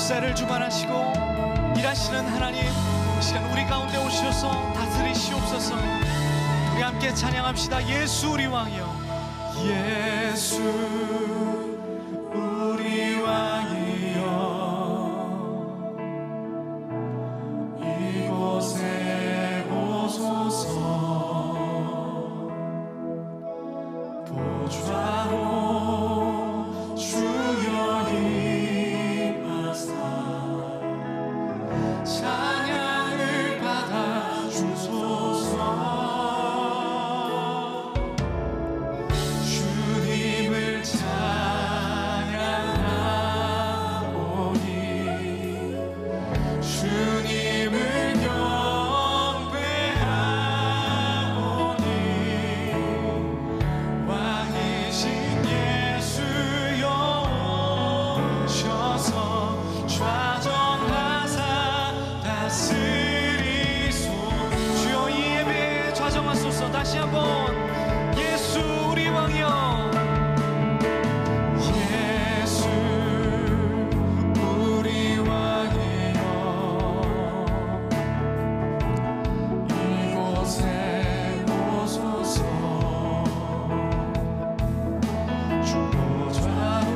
역사를 주관하시고 일하시는 하나님, 이 시간 우리 가운데 오셔서 다스리시옵소서. 우리 함께 찬양합시다. 예수 우리 왕이여. 예수 우리 왕이여, 이곳에 오소서. 보좌로 주여 임하사 찬양을 받아 주소서. 주님을 찬양하오니 주님을 경배하오니 왕이신 예수여 오셔서 좌정하사 다스리소. 주여 이 예배에 좌정하소서. 다시 한번 예수 우리 왕이여. 예수 우리 왕이여, 이곳에 오소서. 주보좌로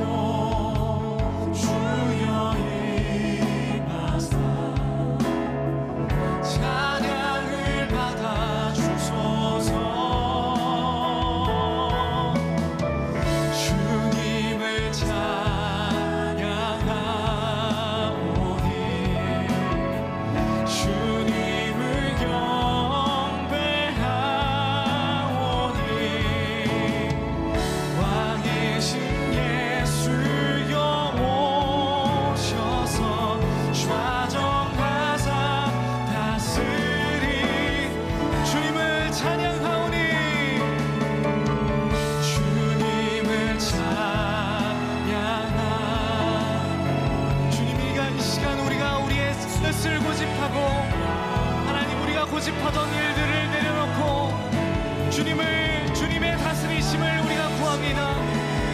주여 임하사 찬양을 받아 주소서. 주님을 찬양하오니 주님을 경배하오니 왕이신 예수여 오셔서 좌정하사 다스리. 주님을 찬양하오니 주님을 찬양하. 주님이가 이 시간 우리가 우리의 뜻을 고집하고 하나님 우리가 고집하던 일들을 내려놓고 주님의 다스리심을 우리가 구합니다.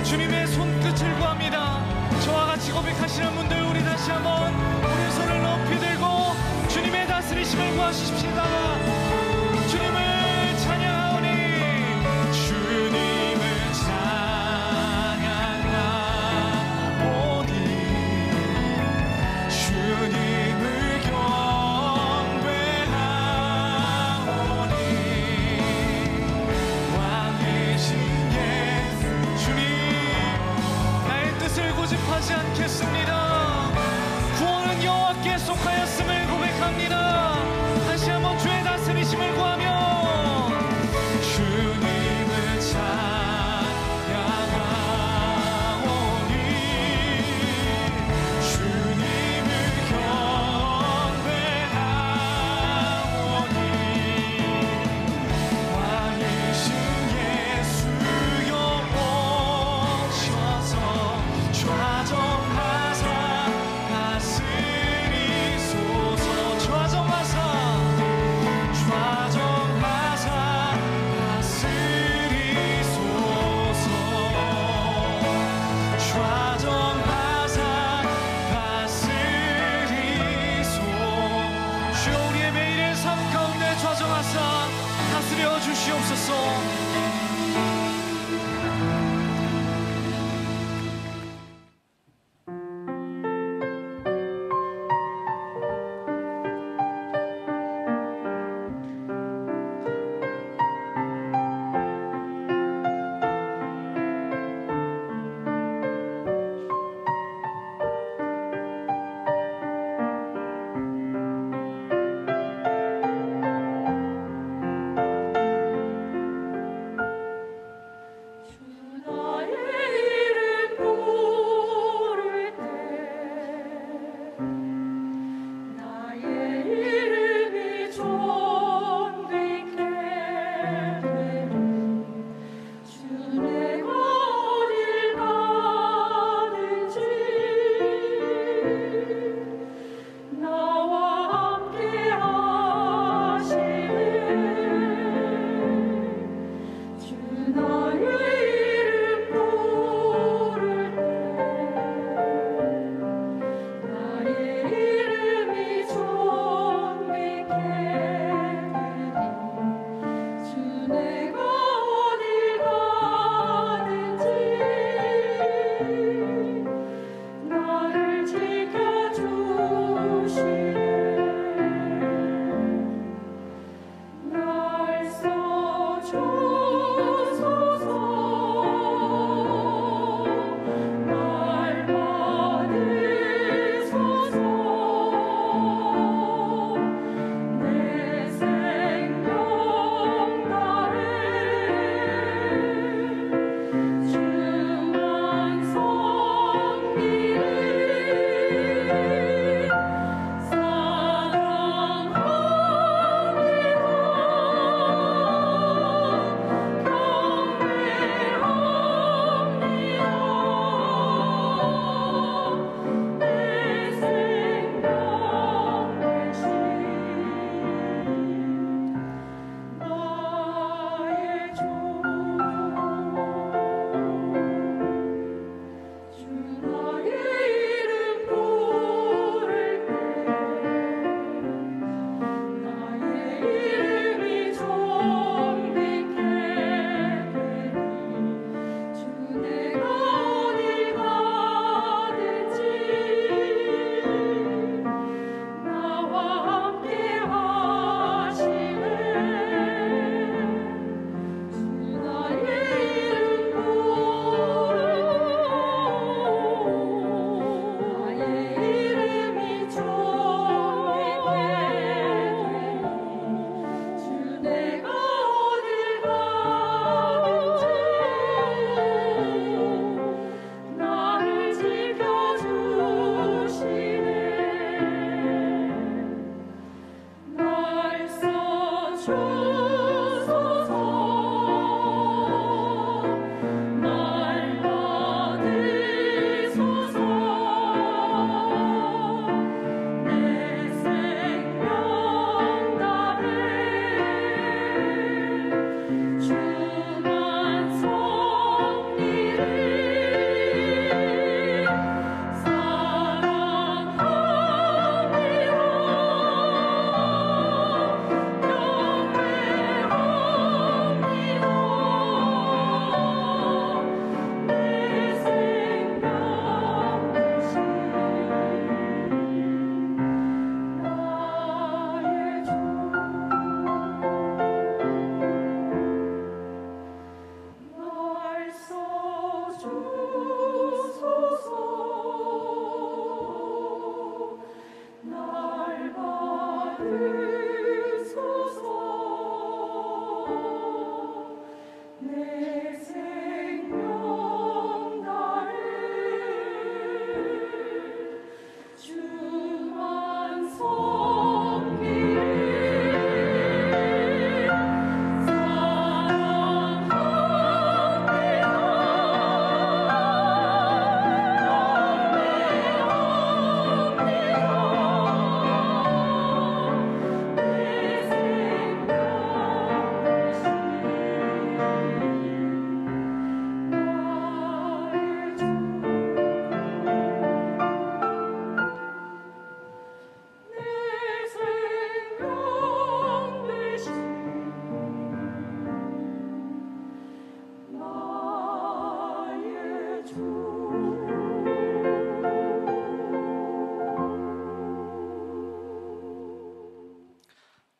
주님의 손끝을 구합니다. 저와 같이 고백하시는 분들, 우리 다시 한번 오른손을 높이 들고 주님의 다스리심을 구하십시다. 주님을 찬양하오니 주님을 찬양하오니 주님을 경배하오니 왕이신 예수. 주님, 나의 뜻을 고집하지 않겠습니다. 구원은 여호와께 속하였음을 고백합니다. 다시 한번 주의 다스리심을 구하며 주님을 찬양하오니 주님을 경배하오니 왕이신 예수여 오셔서 좌정하사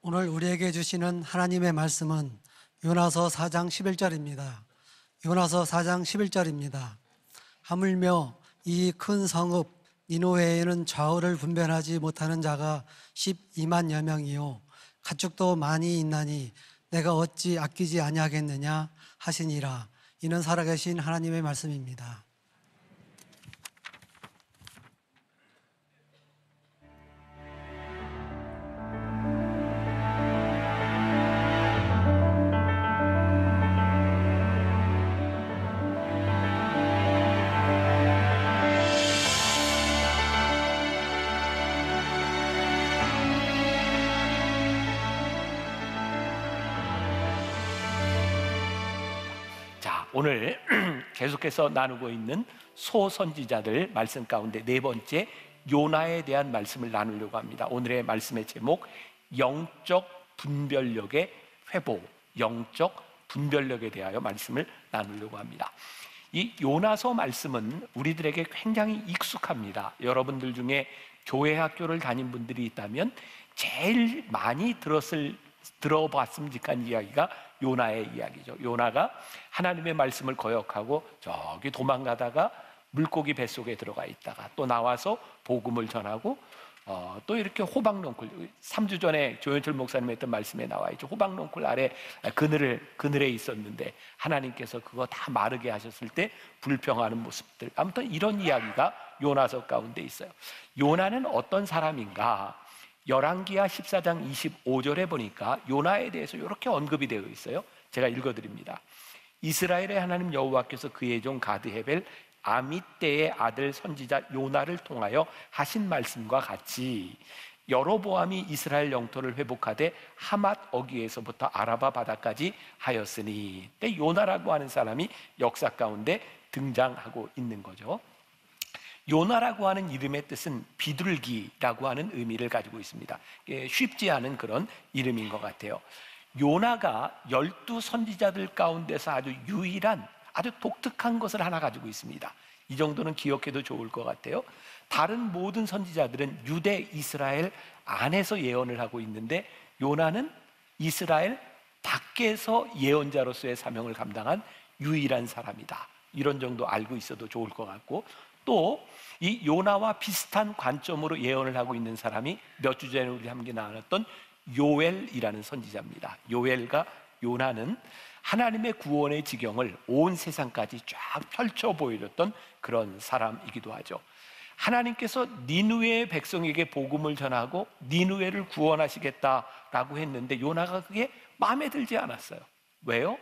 오늘 우리에게 주시는 하나님의 말씀은 요나서 4장 11절입니다. 요나서 4장 11절입니다. 하물며 이 큰 성읍 니느웨에는 좌우를 분별하지 못하는 자가 12만여 명이요 가축도 많이 있나니 내가 어찌 아끼지 아니하겠느냐 하시니라. 이는 살아계신 하나님의 말씀입니다. 오늘 계속해서 나누고 있는 소선지자들 말씀 가운데 네 번째 요나에 대한 말씀을 나누려고 합니다. 오늘의 말씀의 제목, 영적 분별력의 회복, 영적 분별력에 대하여 말씀을 나누려고 합니다. 이 요나서 말씀은 우리들에게 굉장히 익숙합니다. 여러분들 중에 교회 학교를 다닌 분들이 있다면 제일 많이 들어봤음직한 이야기가 요나의 이야기죠. 요나가 하나님의 말씀을 거역하고 저기 도망가다가 물고기 뱃속에 들어가 있다가 또 나와서 복음을 전하고 또 이렇게 호박넝쿨, 3주 전에 조현철 목사님 했던 말씀에 나와 있죠. 호박넝쿨 아래 그늘에 있었는데 하나님께서 그거 다 마르게 하셨을 때 불평하는 모습들, 아무튼 이런 이야기가 요나서 가운데 있어요. 요나는 어떤 사람인가? 열왕기하 14장 25절에 보니까 요나에 대해서 이렇게 언급이 되어 있어요. 제가 읽어드립니다. 이스라엘의 하나님 여호와께서 그의 종 가드헤벨 아미떼의 아들 선지자 요나를 통하여 하신 말씀과 같이 여로보암이 이스라엘 영토를 회복하되 하맛 어귀에서부터 아라바 바다까지 하였으니, 요나라고 하는 사람이 역사 가운데 등장하고 있는 거죠. 요나라고 하는 이름의 뜻은 비둘기라고 하는 의미를 가지고 있습니다. 쉽지 않은 그런 이름인 것 같아요. 요나가 12 선지자들 가운데서 아주 유일한, 아주 독특한 것을 하나 가지고 있습니다. 이 정도는 기억해도 좋을 것 같아요. 다른 모든 선지자들은 유대 이스라엘 안에서 예언을 하고 있는데 요나는 이스라엘 밖에서 예언자로서의 사명을 감당한 유일한 사람이다. 이런 정도 알고 있어도 좋을 것 같고, 또 이 요나와 비슷한 관점으로 예언을 하고 있는 사람이 몇 주 전에 우리 함께 나눴던 요엘이라는 선지자입니다. 요엘과 요나는 하나님의 구원의 지경을 온 세상까지 쫙 펼쳐 보여줬던 그런 사람이기도 하죠. 하나님께서 니느웨의 백성에게 복음을 전하고 니느웨를 구원하시겠다라고 했는데 요나가 그게 마음에 들지 않았어요. 왜요?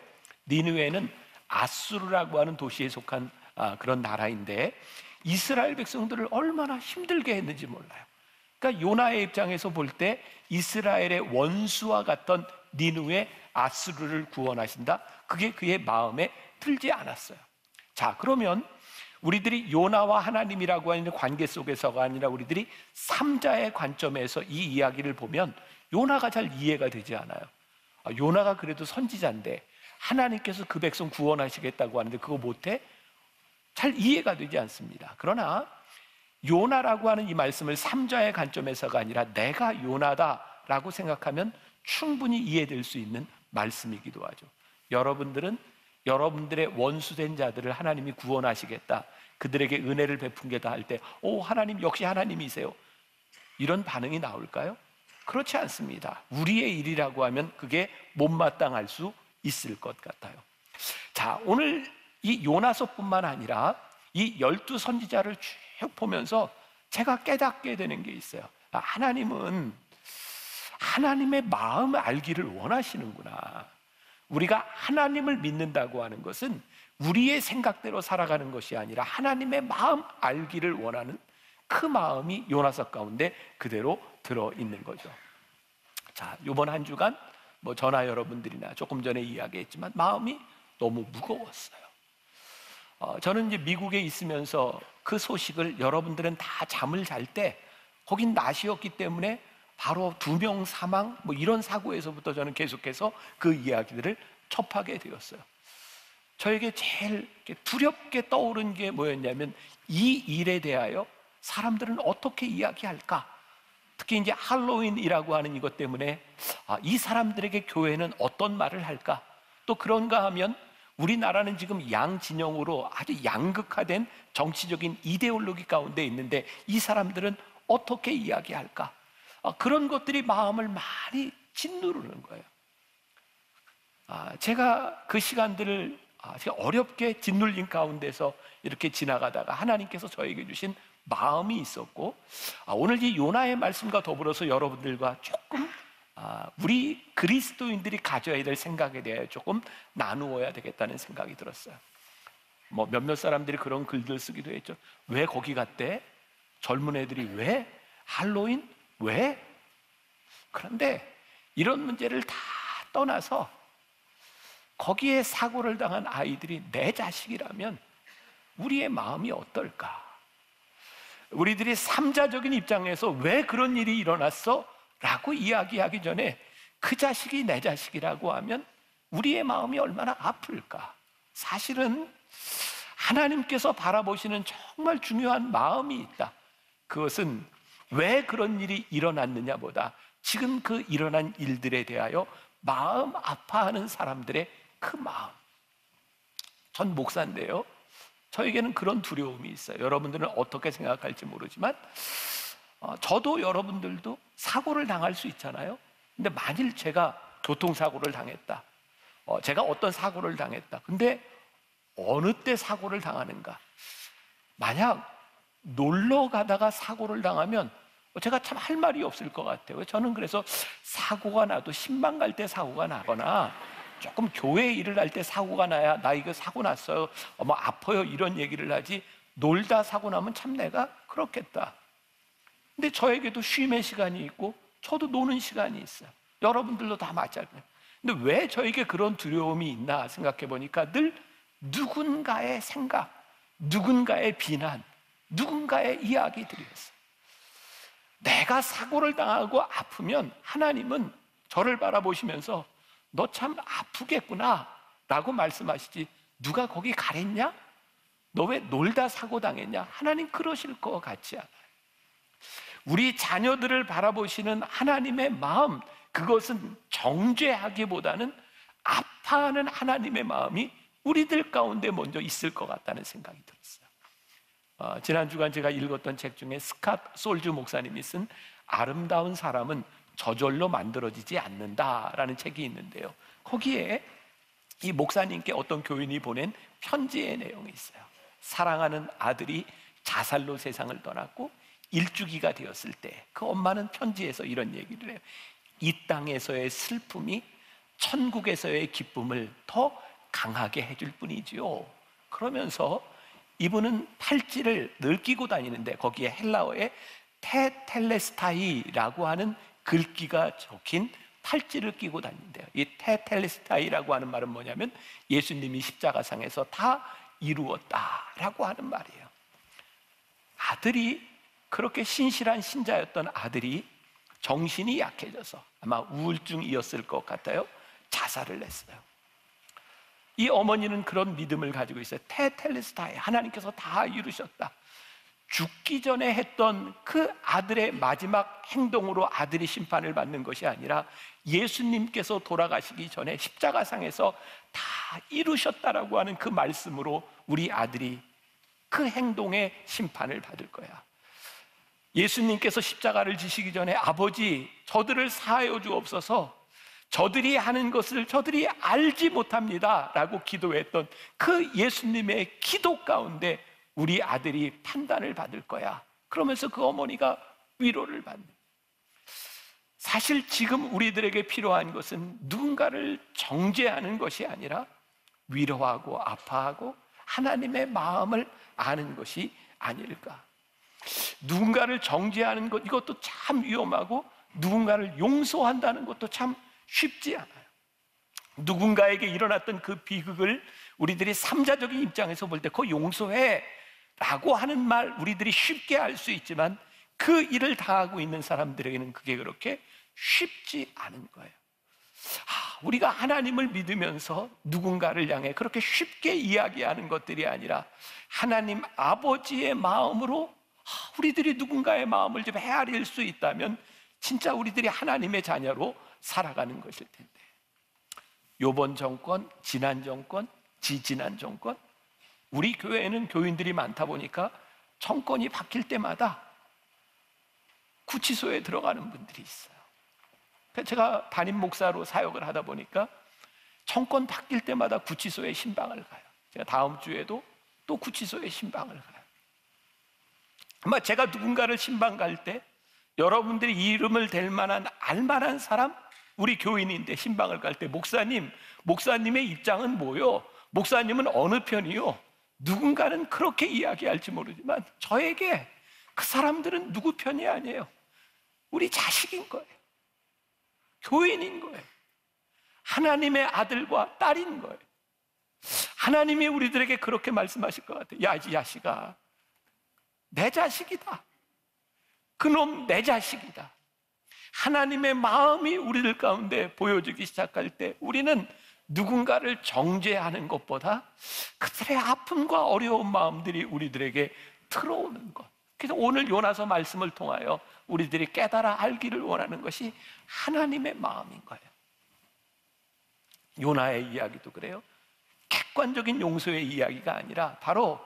니느웨는 아수르라고 하는 도시에 속한 그런 나라인데 이스라엘 백성들을 얼마나 힘들게 했는지 몰라요. 그러니까 요나의 입장에서 볼 때 이스라엘의 원수와 같던 니느웨 아수르를 구원하신다, 그게 그의 마음에 들지 않았어요. 자, 그러면 우리들이 요나와 하나님이라고 하는 관계 속에서가 아니라 우리들이 삼자의 관점에서 이 이야기를 보면 요나가 잘 이해가 되지 않아요. 요나가 그래도 선지자인데 하나님께서 그 백성 구원하시겠다고 하는데 그거 못해? 잘 이해가 되지 않습니다. 그러나 요나라고 하는 이 말씀을 삼자의 관점에서가 아니라 내가 요나다라고 생각하면 충분히 이해될 수 있는 말씀이기도 하죠. 여러분들은 여러분들의 원수된 자들을 하나님이 구원하시겠다, 그들에게 은혜를 베푼겠다 할 때 오, 하나님 역시 하나님이세요, 이런 반응이 나올까요? 그렇지 않습니다. 우리의 일이라고 하면 그게 못마땅할 수 있을 것 같아요. 자, 오늘 이 요나서뿐만 아니라 이 12 선지자를 쭉 보면서 제가 깨닫게 되는 게 있어요. 하나님은 하나님의 마음을 알기를 원하시는구나. 우리가 하나님을 믿는다고 하는 것은 우리의 생각대로 살아가는 것이 아니라 하나님의 마음 알기를 원하는 그 마음이 요나서 가운데 그대로 들어있는 거죠. 자, 이번 한 주간 전하 여러분들이나 조금 전에 이야기했지만 마음이 너무 무거웠어요. 저는 이제 미국에 있으면서 그 소식을, 여러분들은 다 잠을 잘 때 거긴 낮이었기 때문에 바로 2명 사망 이런 사고에서부터 저는 계속해서 그 이야기들을 접하게 되었어요. 저에게 제일 두렵게 떠오른 게 뭐였냐면 이 일에 대하여 사람들은 어떻게 이야기할까? 특히 이제 할로윈이라고 하는 이것 때문에 이 사람들에게 교회는 어떤 말을 할까? 또 그런가 하면 우리나라는 지금 양진영으로 아주 양극화된 정치적인 이데올로기 가운데 있는데 이 사람들은 어떻게 이야기할까? 그런 것들이 마음을 많이 짓누르는 거예요. 제가 그 시간들을 어렵게 짓눌린 가운데서 이렇게 지나가다가 하나님께서 저에게 주신 마음이 있었고, 오늘 이 요나의 말씀과 더불어서 여러분들과 조금 우리 그리스도인들이 가져야 될 생각에 대해 조금 나누어야 되겠다는 생각이 들었어요. 뭐 몇몇 사람들이 그런 글들 쓰기도 했죠. 왜 거기 갔대? 젊은 애들이 왜? 할로윈? 왜? 그런데 이런 문제를 다 떠나서 거기에 사고를 당한 아이들이 내 자식이라면 우리의 마음이 어떨까? 우리들이 삼자적인 입장에서 왜 그런 일이 일어났어? 라고 이야기하기 전에 그 자식이 내 자식이라고 하면 우리의 마음이 얼마나 아플까? 사실은 하나님께서 바라보시는 정말 중요한 마음이 있다. 그것은 왜 그런 일이 일어났느냐보다 지금 그 일어난 일들에 대하여 마음 아파하는 사람들의 그 마음. 전 목사인데요, 저에게는 그런 두려움이 있어요. 여러분들은 어떻게 생각할지 모르지만 저도 여러분들도 사고를 당할 수 있잖아요. 근데 만일 제가 교통사고를 당했다, 제가 어떤 사고를 당했다. 근데 어느 때 사고를 당하는가? 만약 놀러 가다가 사고를 당하면 제가 참 할 말이 없을 것 같아요. 저는 그래서 사고가 나도 신방 갈 때 사고가 나거나 조금 교회 일을 할 때 사고가 나야 나 이거 사고 났어요, 뭐 아파요, 이런 얘기를 하지, 놀다 사고 나면 참 내가 그렇겠다. 근데 저에게도 쉼의 시간이 있고 저도 노는 시간이 있어요. 여러분들도 다 마찬가지예요. 근데 왜 저에게 그런 두려움이 있나 생각해 보니까 늘 누군가의 생각, 누군가의 비난, 누군가의 이야기들이었어요. 내가 사고를 당하고 아프면 하나님은 저를 바라보시면서 너 참 아프겠구나 라고 말씀하시지, 누가 거기 가랬냐? 너 왜 놀다 사고 당했냐? 하나님 그러실 것 같지 않아요. 우리 자녀들을 바라보시는 하나님의 마음, 그것은 정죄하기보다는 아파하는 하나님의 마음이 우리들 가운데 먼저 있을 것 같다는 생각이 들었어요. 지난 주간 제가 읽었던 책 중에 스캇 솔주 목사님이 쓴 아름다운 사람은 저절로 만들어지지 않는다라는 책이 있는데요, 거기에 이 목사님께 어떤 교인이 보낸 편지의 내용이 있어요. 사랑하는 아들이 자살로 세상을 떠났고 일주기가 되었을 때 그 엄마는 편지에서 이런 얘기를 해요. 이 땅에서의 슬픔이 천국에서의 기쁨을 더 강하게 해줄 뿐이지요. 그러면서 이분은 팔찌를 늘 끼고 다니는데 거기에 헬라어에 테텔레스타이라고 하는 글귀가 적힌 팔찌를 끼고 다닌대요. 이 테텔레스타이라고 하는 말은 뭐냐면 예수님이 십자가상에서 다 이루었다라고 하는 말이에요. 아들이, 그렇게 신실한 신자였던 아들이 정신이 약해져서 아마 우울증이었을 것 같아요. 자살을 했어요. 이 어머니는 그런 믿음을 가지고 있어요. 테텔레스타이, 하나님께서 다 이루셨다. 죽기 전에 했던 그 아들의 마지막 행동으로 아들이 심판을 받는 것이 아니라 예수님께서 돌아가시기 전에 십자가상에서 다 이루셨다라고 하는 그 말씀으로 우리 아들이 그 행동의 심판을 받을 거야. 예수님께서 십자가를 지시기 전에 아버지, 저들을 사하여 주옵소서, 저들이 하는 것을 저들이 알지 못합니다 라고 기도했던 그 예수님의 기도 가운데 우리 아들이 판단을 받을 거야. 그러면서 그 어머니가 위로를 받는. 사실 지금 우리들에게 필요한 것은 누군가를 정죄하는 것이 아니라 위로하고 아파하고 하나님의 마음을 아는 것이 아닐까. 누군가를 정죄하는 것, 이것도 참 위험하고 누군가를 용서한다는 것도 참 쉽지 않아요. 누군가에게 일어났던 그 비극을 우리들이 삼자적인 입장에서 볼 때 그거 용서해 라고 하는 말 우리들이 쉽게 할 수 있지만 그 일을 당하고 있는 사람들에게는 그게 그렇게 쉽지 않은 거예요. 우리가 하나님을 믿으면서 누군가를 향해 그렇게 쉽게 이야기하는 것들이 아니라 하나님 아버지의 마음으로 우리들이 누군가의 마음을 좀 헤아릴 수 있다면 진짜 우리들이 하나님의 자녀로 살아가는 것일 텐데, 요번 정권, 지난 정권, 지지난 정권, 우리 교회에는 교인들이 많다 보니까 정권이 바뀔 때마다 구치소에 들어가는 분들이 있어요. 제가 담임 목사로 사역을 하다 보니까 정권 바뀔 때마다 구치소에 신방을 가요. 제가 다음 주에도 또 구치소에 신방을 가요. 아마 제가 누군가를 신방 갈 때 여러분들이 이름을 댈 만한 알만한 사람, 우리 교인인데 신방을 갈 때 목사님의 입장은 뭐요? 목사님은 어느 편이요? 누군가는 그렇게 이야기할지 모르지만 저에게 그 사람들은 누구 편이 아니에요. 우리 자식인 거예요. 교인인 거예요. 하나님의 아들과 딸인 거예요. 하나님이 우리들에게 그렇게 말씀하실 것 같아요. 야, 이 자식아, 내 자식이다. 그놈 내 자식이다. 하나님의 마음이 우리들 가운데 보여지기 시작할 때 우리는 누군가를 정죄하는 것보다 그들의 아픔과 어려운 마음들이 우리들에게 들어오는 것. 그래서 오늘 요나서 말씀을 통하여 우리들이 깨달아 알기를 원하는 것이 하나님의 마음인 거예요. 요나의 이야기도 그래요. 객관적인 용서의 이야기가 아니라 바로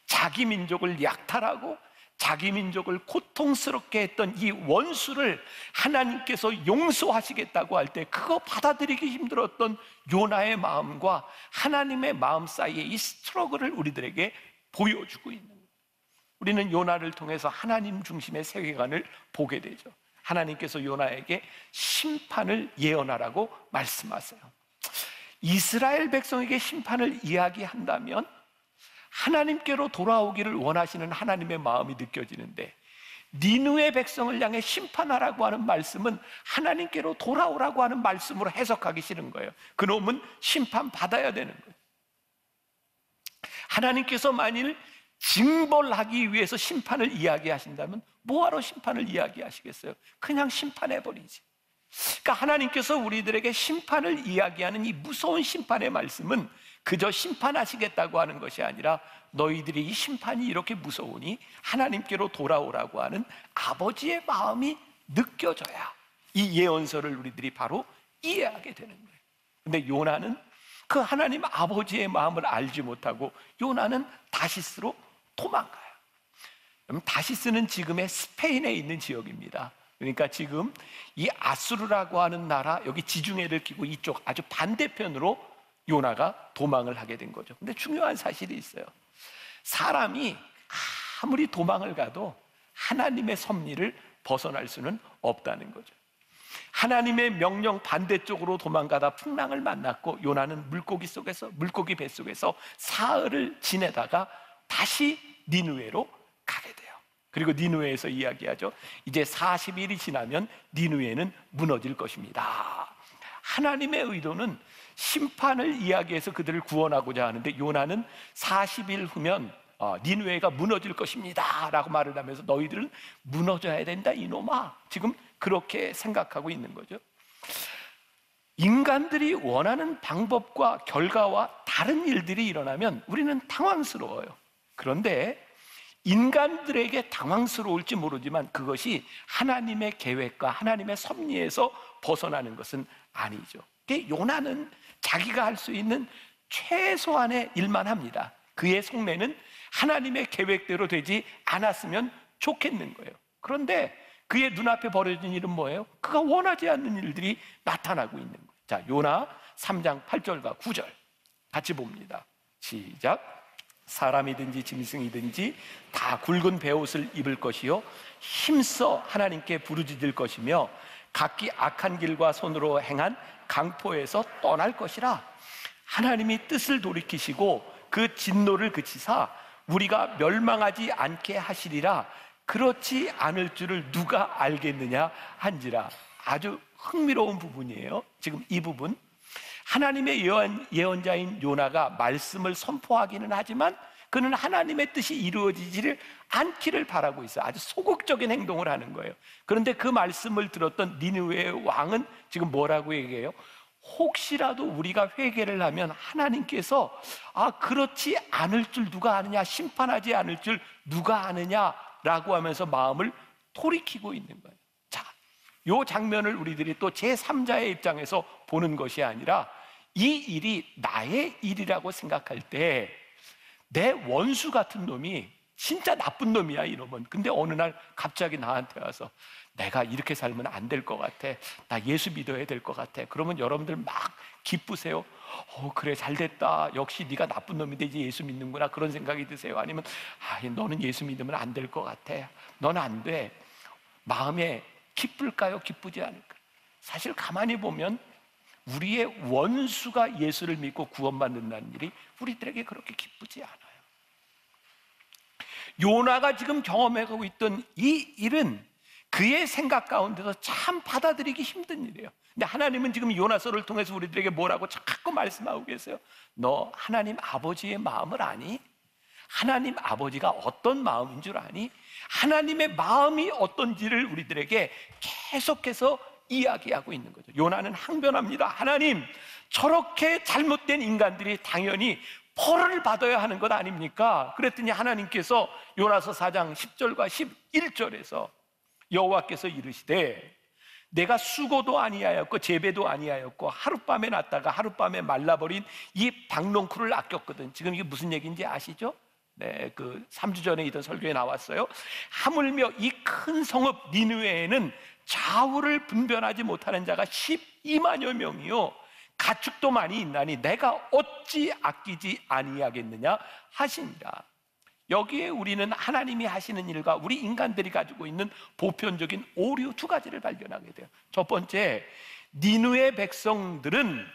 자기 민족을 약탈하고 자기 민족을 고통스럽게 했던 이 원수를 하나님께서 용서하시겠다고 할 때 그거 받아들이기 힘들었던 요나의 마음과 하나님의 마음 사이의 이 스트러글을 우리들에게 보여주고 있는 거예요. 우리는 요나를 통해서 하나님 중심의 세계관을 보게 되죠. 하나님께서 요나에게 심판을 예언하라고 말씀하세요. 이스라엘 백성에게 심판을 이야기한다면 하나님께로 돌아오기를 원하시는 하나님의 마음이 느껴지는데, 니느웨 백성을 향해 심판하라고 하는 말씀은 하나님께로 돌아오라고 하는 말씀으로 해석하기 싫은 거예요. 그놈은 심판받아야 되는 거예요. 하나님께서 만일 징벌하기 위해서 심판을 이야기하신다면 뭐하러 심판을 이야기하시겠어요? 그냥 심판해버리지. 그러니까 하나님께서 우리들에게 심판을 이야기하는 이 무서운 심판의 말씀은 그저 심판하시겠다고 하는 것이 아니라 너희들이 이 심판이 이렇게 무서우니 하나님께로 돌아오라고 하는 아버지의 마음이 느껴져야 이 예언서를 우리들이 바로 이해하게 되는 거예요. 근데 요나는 그 하나님 아버지의 마음을 알지 못하고 요나는 다시스로 도망가요. 그럼 다시스는 지금의 스페인에 있는 지역입니다. 그러니까 지금 이 아수르라고 하는 나라, 여기 지중해를 끼고 이쪽 아주 반대편으로 요나가 도망을 하게 된 거죠. 근데 중요한 사실이 있어요. 사람이 아무리 도망을 가도 하나님의 섭리를 벗어날 수는 없다는 거죠. 하나님의 명령 반대쪽으로 도망가다 풍랑을 만났고 요나는 물고기 뱃속에서 사흘을 지내다가 다시 니느웨로 가게 돼요. 그리고 니느웨에서 이야기하죠. 이제 40일이 지나면 니느웨는 무너질 것입니다. 하나님의 의도는 심판을 이야기해서 그들을 구원하고자 하는데 요나는 40일 후면 니느웨가 무너질 것입니다 라고 말을 하면서 너희들은 무너져야 된다 이놈아, 지금 그렇게 생각하고 있는 거죠. 인간들이 원하는 방법과 결과와 다른 일들이 일어나면 우리는 당황스러워요. 그런데 인간들에게 당황스러울지 모르지만 그것이 하나님의 계획과 하나님의 섭리에서 벗어나는 것은 아니죠. 요나는 자기가 할 수 있는 최소한의 일만 합니다. 그의 속내는 하나님의 계획대로 되지 않았으면 좋겠는 거예요. 그런데 그의 눈앞에 벌어진 일은 뭐예요? 그가 원하지 않는 일들이 나타나고 있는 거예요. 자, 요나 3장 8절과 9절 같이 봅니다. 시작. 사람이든지 짐승이든지 다 굵은 베옷을 입을 것이요 힘써 하나님께 부르짖을 것이며 각기 악한 길과 손으로 행한 강포에서 떠날 것이라. 하나님이 뜻을 돌이키시고 그 진노를 그치사 우리가 멸망하지 않게 하시리라. 그렇지 않을 줄을 누가 알겠느냐 한지라. 아주 흥미로운 부분이에요. 지금 이 부분, 하나님의 예언자인 요나가 말씀을 선포하기는 하지만 그는 하나님의 뜻이 이루어지지를 않기를 바라고 있어요. 아주 소극적인 행동을 하는 거예요. 그런데 그 말씀을 들었던 니느웨의 왕은 지금 뭐라고 얘기해요? 혹시라도 우리가 회개를 하면 하나님께서 그렇지 않을 줄 누가 아느냐, 심판하지 않을 줄 누가 아느냐라고 하면서 마음을 돌이키고 있는 거예요. 자, 요 장면을 우리들이 또 제3자의 입장에서 보는 것이 아니라 이 일이 나의 일이라고 생각할 때 내 원수 같은 놈이 진짜 나쁜 놈이야, 이놈은. 근데 어느 날 갑자기 나한테 와서 내가 이렇게 살면 안 될 것 같아, 나 예수 믿어야 될 것 같아. 그러면 여러분들 막 기쁘세요? 그래, 잘 됐다, 역시 네가 나쁜 놈인데 이제 예수 믿는구나, 그런 생각이 드세요? 아니면 너는 예수 믿으면 안 될 것 같아, 넌 안 돼, 마음에 기쁠까요? 기쁘지 않을까요? 사실 가만히 보면 우리의 원수가 예수를 믿고 구원받는다는 일이 우리들에게 그렇게 기쁘지 않아요. 요나가 지금 경험하고 있던 이 일은 그의 생각 가운데서 참 받아들이기 힘든 일이에요. 근데 하나님은 지금 요나서를 통해서 우리들에게 뭐라고 자꾸 말씀하고 계세요? 너 하나님 아버지의 마음을 아니? 하나님 아버지가 어떤 마음인 줄 아니? 하나님의 마음이 어떤지를 우리들에게 계속해서 이야기하고 있는 거죠. 요나는 항변합니다. 하나님, 저렇게 잘못된 인간들이 당연히 벌을 받아야 하는 것 아닙니까? 그랬더니 하나님께서 요나서 4장 10절과 11절에서 여호와께서 이르시되 내가 수고도 아니하였고 재배도 아니하였고 하룻밤에 났다가 하룻밤에 말라버린 이 박농쿨을 아꼈거든. 지금 이게 무슨 얘기인지 아시죠? 네, 그 3주 전에 있던 설교에 나왔어요. 하물며 이 큰 성읍 니느웨에는 좌우를 분별하지 못하는 자가 12만여 명이요 가축도 많이 있나니 내가 어찌 아끼지 아니하겠느냐 하시니라. 여기에 우리는 하나님이 하시는 일과 우리 인간들이 가지고 있는 보편적인 오류 두 가지를 발견하게 돼요. 첫 번째, 니느웨 백성들은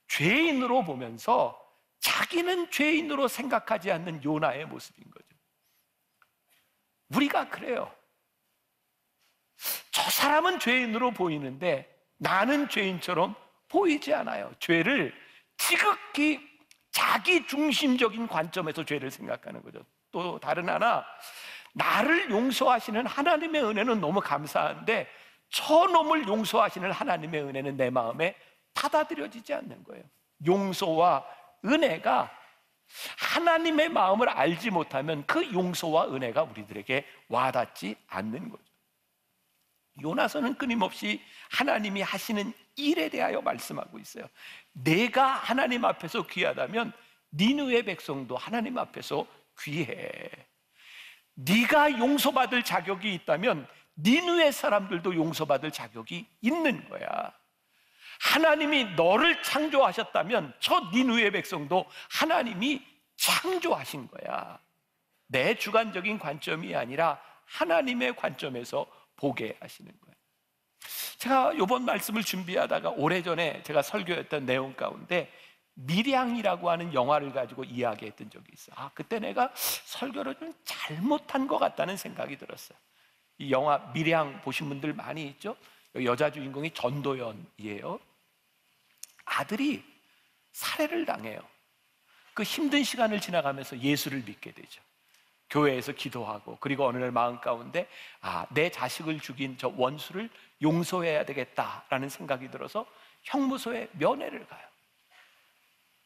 죄인으로 보면서 자기는 죄인으로 생각하지 않는 요나의 모습인 거죠. 우리가 그래요. 저 사람은 죄인으로 보이는데 나는 죄인처럼 보이지 않아요. 죄를 지극히 자기 중심적인 관점에서 죄를 생각하는 거죠. 또 다른 하나, 나를 용서하시는 하나님의 은혜는 너무 감사한데 저놈을 용서하시는 하나님의 은혜는 내 마음에 받아들여지지 않는 거예요. 용서와 은혜가 하나님의 마음을 알지 못하면 그 용서와 은혜가 우리들에게 와닿지 않는 거죠. 요나서는 끊임없이 하나님이 하시는 일에 대하여 말씀하고 있어요. 내가 하나님 앞에서 귀하다면 니느웨 백성도 하나님 앞에서 귀해. 네가 용서받을 자격이 있다면 니느웨 사람들도 용서받을 자격이 있는 거야. 하나님이 너를 창조하셨다면 저 니느웨 백성도 하나님이 창조하신 거야. 내 주관적인 관점이 아니라 하나님의 관점에서 보게 하시는 거예요. 제가 이번 말씀을 준비하다가 오래전에 제가 설교했던 내용 가운데 밀양이라고 하는 영화를 가지고 이야기했던 적이 있어요. 그때 내가 설교를 좀 잘못한 것 같다는 생각이 들었어요. 이 영화 밀양 보신 분들 많이 있죠? 여자 주인공이 전도연이에요. 아들이 살해를 당해요. 그 힘든 시간을 지나가면서 예수를 믿게 되죠. 교회에서 기도하고, 그리고 어느 날 마음 가운데 내 자식을 죽인 저 원수를 용서해야 되겠다라는 생각이 들어서 형무소에 면회를 가요.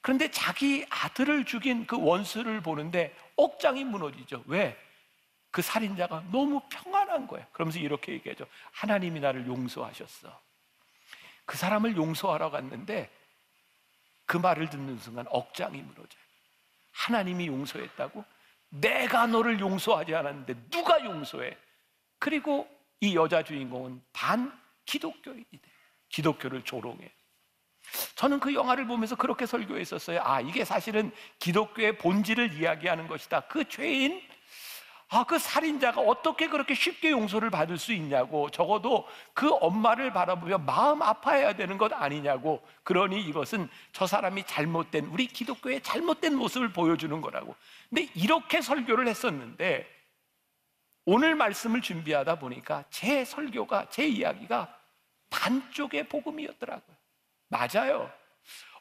그런데 자기 아들을 죽인 그 원수를 보는데 억장이 무너지죠. 왜? 그 살인자가 너무 평안한 거예요. 그러면서 이렇게 얘기하죠. 하나님이 나를 용서하셨어. 그 사람을 용서하러 갔는데 그 말을 듣는 순간 억장이 무너져요. 하나님이 용서했다고? 내가 너를 용서하지 않았는데 누가 용서해? 그리고 이 여자 주인공은 반 기독교인이 돼요. 기독교를 조롱해요. 저는 그 영화를 보면서 그렇게 설교했었어요. 이게 사실은 기독교의 본질을 이야기하는 것이다. 그 죄인, 그 살인자가 어떻게 그렇게 쉽게 용서를 받을 수 있냐고. 적어도 그 엄마를 바라보며 마음 아파해야 되는 것 아니냐고. 그러니 이것은 저 사람이 잘못된, 우리 기독교의 잘못된 모습을 보여주는 거라고. 근데 이렇게 설교를 했었는데 오늘 말씀을 준비하다 보니까 제 설교가, 제 이야기가 반쪽의 복음이었더라고요. 맞아요.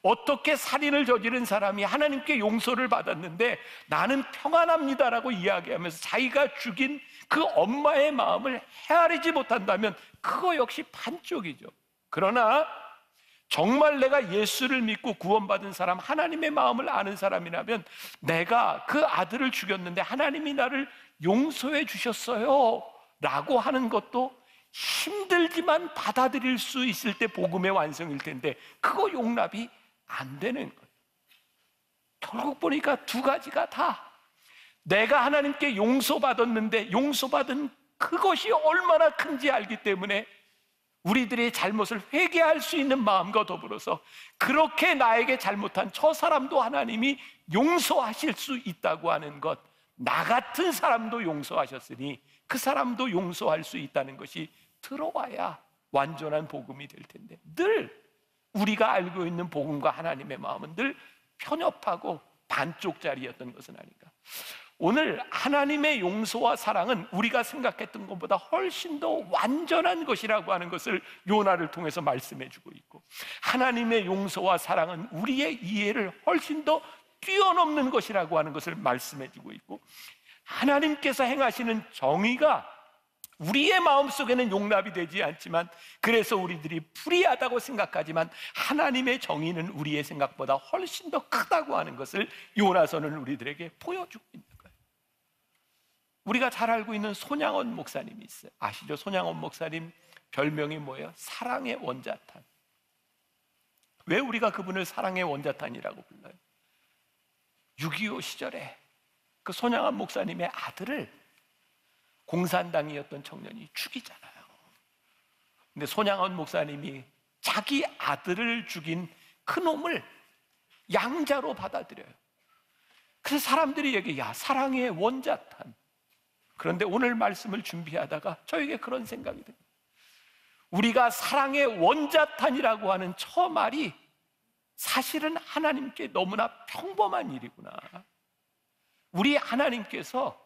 어떻게 살인을 저지른 사람이 하나님께 용서를 받았는데 나는 평안합니다라고 이야기하면서 자기가 죽인 그 엄마의 마음을 헤아리지 못한다면 그거 역시 반쪽이죠. 그러나 정말 내가 예수를 믿고 구원받은 사람, 하나님의 마음을 아는 사람이라면 내가 그 아들을 죽였는데 하나님이 나를 용서해 주셨어요 라고 하는 것도 힘들지만 받아들일 수 있을 때 복음의 완성일 텐데 그거 용납이 안 되는 거예요. 결국 보니까 두 가지가 다 내가 하나님께 용서받았는데 용서받은 그것이 얼마나 큰지 알기 때문에 우리들의 잘못을 회개할 수 있는 마음과 더불어서 그렇게 나에게 잘못한 저 사람도 하나님이 용서하실 수 있다고 하는 것, 나 같은 사람도 용서하셨으니 그 사람도 용서할 수 있다는 것이 들어와야 완전한 복음이 될 텐데 늘 우리가 알고 있는 복음과 하나님의 마음은 늘 편협하고 반쪽짜리였던 것은 아닌가. 오늘 하나님의 용서와 사랑은 우리가 생각했던 것보다 훨씬 더 완전한 것이라고 하는 것을 요나를 통해서 말씀해 주고 있고, 하나님의 용서와 사랑은 우리의 이해를 훨씬 더 뛰어넘는 것이라고 하는 것을 말씀해 주고 있고, 하나님께서 행하시는 정의가 우리의 마음속에는 용납이 되지 않지만, 그래서 우리들이 불의하다고 생각하지만 하나님의 정의는 우리의 생각보다 훨씬 더 크다고 하는 것을 요나서는 우리들에게 보여주고 있는 거예요. 우리가 잘 알고 있는 손양원 목사님이 있어요. 아시죠? 손양원 목사님 별명이 뭐예요? 사랑의 원자탄. 왜 우리가 그분을 사랑의 원자탄이라고 불러요? 6.25 시절에 그 손양원 목사님의 아들을 공산당이었던 청년이 죽이잖아요. 근데 손양원 목사님이 자기 아들을 죽인 그 놈을 양자로 받아들여요. 그래서 사람들이 얘기해요. 야, 사랑의 원자탄. 그런데 오늘 말씀을 준비하다가 저에게 그런 생각이 듭니다. 우리가 사랑의 원자탄이라고 하는 저 말이 사실은 하나님께 너무나 평범한 일이구나. 우리 하나님께서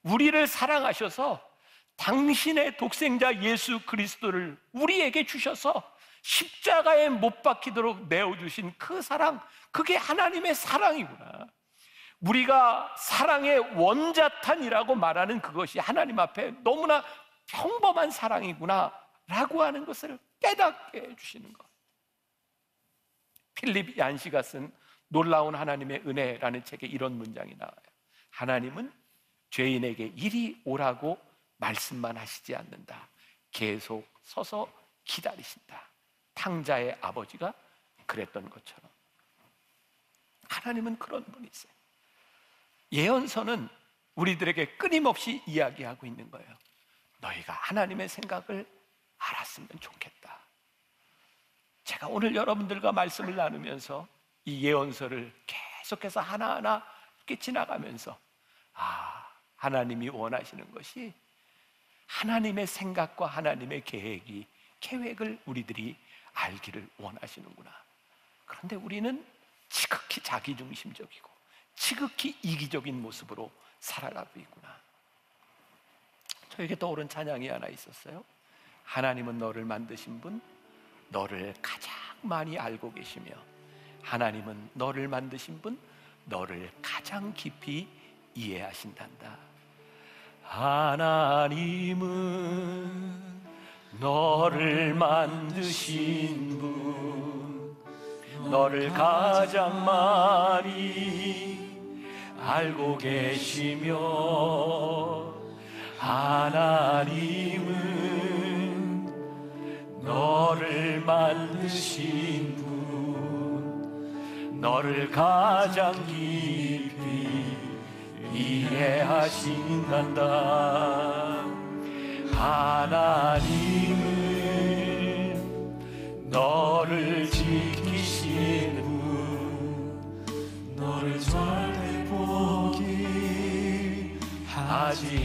우리를 사랑하셔서 당신의 독생자 예수 그리스도를 우리에게 주셔서 십자가에 못 박히도록 내어주신 그 사랑, 그게 하나님의 사랑이구나. 우리가 사랑의 원자탄이라고 말하는 그것이 하나님 앞에 너무나 평범한 사랑이구나 라고 하는 것을 깨닫게 해주시는 것. 필립 얀시가 쓴 놀라운 하나님의 은혜라는 책에 이런 문장이 나와요. 하나님은 죄인에게 이리 오라고 말씀만 하시지 않는다. 계속 서서 기다리신다. 탕자의 아버지가 그랬던 것처럼 하나님은 그런 분이세요. 예언서는 우리들에게 끊임없이 이야기하고 있는 거예요. 너희가 하나님의 생각을 알았으면 좋겠다. 제가 오늘 여러분들과 말씀을 나누면서 이 예언서를 계속해서 하나하나 이렇게 지나가면서 하나님이 원하시는 것이 하나님의 생각과 하나님의 계획을 우리들이 알기를 원하시는구나. 그런데 우리는 지극히 자기중심적이고 지극히 이기적인 모습으로 살아가고 있구나. 저에게 떠오른 찬양이 하나 있었어요. 하나님은 너를 만드신 분, 너를 가장 많이 알고 계시며, 하나님은 너를 만드신 분, 너를 가장 깊이 이해하신단다. 하나님은 너를 만드신 분, 너를 가장 많이 알고 계시며, 하나님은 너를 만드신 분, 너를 가장 깊이 이해하신단다. 하나님은 너를 지키신 분, 너를 절대 포기하지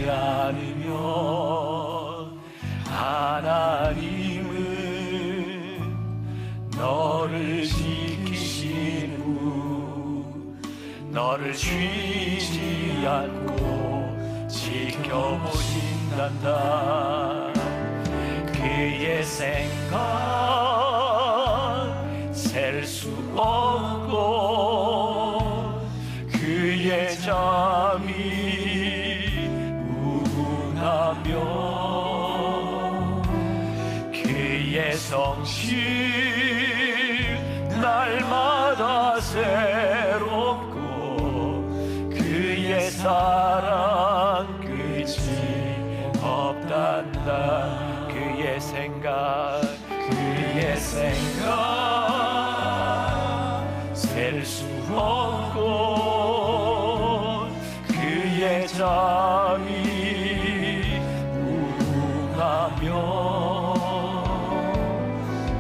않으며, 하나님은 너를 지키신 분, 너를 쉬지 않고 지켜보신단다. 그의 생각 셀 수 없고, 그의 잠이 무궁하며, 그의 성실 날마다 새롭고, 그의 사랑 끝이 없단다. 그의 생각 셀 수 없고 그의 자비 무궁하며